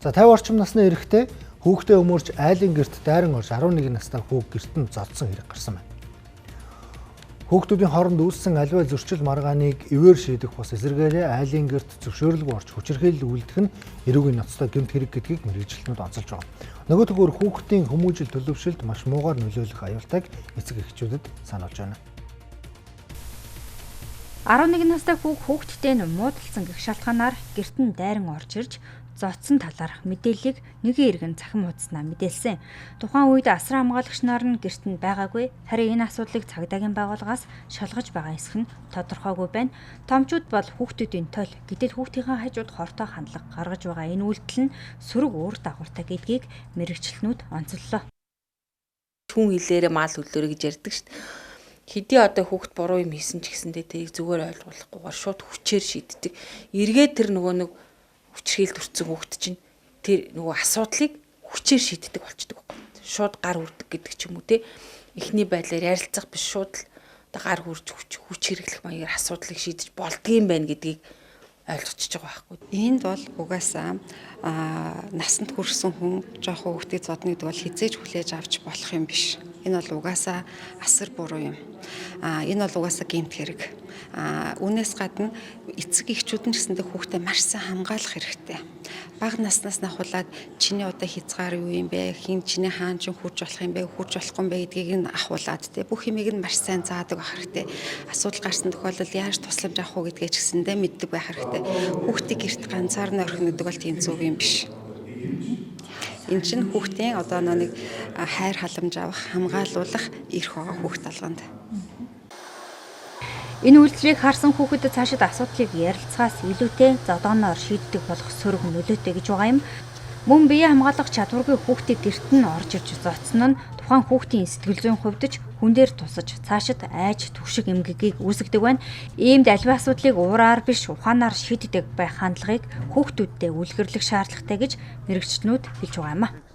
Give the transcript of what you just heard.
За 50 орчим насны эрэгтэй хүүхдээ өмөрч айлын гэрт дайран орж 11 настай хүүг гэртэн зодсон хэрэг гарсан байна. Хүүхдүүдийн хооронд үүссэн аливаа зөрчил маргааныг ивээр шийдэх бус эсэргээрээ айлын гэрт зөвшөөрлөг орж хүчирхийлэл үйлдэх нь эрүүгийн ноцтой гэмт хэрэг гэдгийг мэргэжилтнүүд онцолж байгаа. Нөгөө төгөөр хүүхдийн хүмүүжил төлөвшөлд маш муугаар нөлөөлөх аюултайг эцэг эхчүүдэд сануулж байна. 11 настай хүүхдтэй нь муудалцсан гэх шалтгаанаар гэрт нь дайран орж ирж зодсон талаарх мэдээллийг нэгэн иргэн цахим хуудаснаа мэдээлсэн. Тухайн үед асар хамгаалагч нар нь гэрт нь байгаагүй. Харин энэ асуудлыг цагдаагийн байгууллагаас шалгаж байгаа эсэх нь тодорхойгүй байна. Томчууд бол хүүхдүүдийн тол гэтэл хүүхдийн хажууд хортой хандлага гаргаж байгаа энэ үйлдэл нь сөрөг үр дагавартай гэдгийг мэргэжилтнүүд онцоллоо. Хүн хэлээрээ мал хөлөөрэй гэж ярьдаг шүү дээ. Хэдий одоо хүүхд буруу юм хийсэн ч гэсэндээ тэрийг зүгээр ойлгуулахгүйгээр шууд хүчээр шийддэг. Эргээд тэр нэг хүчрхийлд өрцөн хүүхд чинь тэр нөгөө асуудлыг хүчээр шийддэг болчдөг байхгүй. Шууд гар хүрдэг гэдэг ч юм уу те. Эхний байдлаар ярилцах биш шууд л одоо гар хүрж хүч хэрэглэх маягаар асуудлыг шийдэж болдгийм байх гэдгийг ойлгочихж байгаа байхгүй. Энд бол угаасаа насанд хүрсэн хүн жоохон хүүхдийг зодно гэдэг бол хизээж хүлээж авч болох юм биш. Энэ бол угаасаа асар буруу юм. Энэ бол угаасаа гэмт хэрэг. Үүнээс гадна эцэг эхчүүд нь гэсэндээ хүүхдээ маш сайн хамгаалах хэрэгтэй. Бага наснаас нь ахуулаад чиний одоо хязгаар юу юм бэ? Хин чиний хаан чинь хурж болох юм бэ? Хурж болохгүй юм бэ гэдгийг нь ахуулаад те бүх юмыг нь маш сайн заадаг байх хэрэгтэй. Асуудал гарсан тохиолдолд яаж тусламж авах уу гэдгээ ч гэсэндээ мэддэг байх хэрэгтэй. Хүүхдийг гэрт ганцаар нь орхино гэдэг бол тийм зөв юм биш. Энэ чинь хүүхдийн одоо нэг хайр халамж авах, хамгаалуулах эрх байгаа хүүхд толгонд. Энэ үйлдэлийг харсан хүүхдэд цаашид асуудлыг ярилцахаас илүүтэй зодоноор шийддэг болох сөрөг нөлөөтэй гэж байгаа юм. Мөн бие хамгаалах чадваргүй хүүхдийг гэрт нь орж ирж зодсон нь тухайн хүүхдийн сэтгэл зүйн хувьд ч хүн дээр тусаж цаашид айж түшиг эмгэгийг үүсгэдэг байна. Иймд аливаа асуудлыг уураар биш ухаанаар шийддэг байх хандлагыг хүүхдүүддээ үлгэрлэх шаардлагатай гэж мэргэжилтнүүд хэлж байгаа юм а.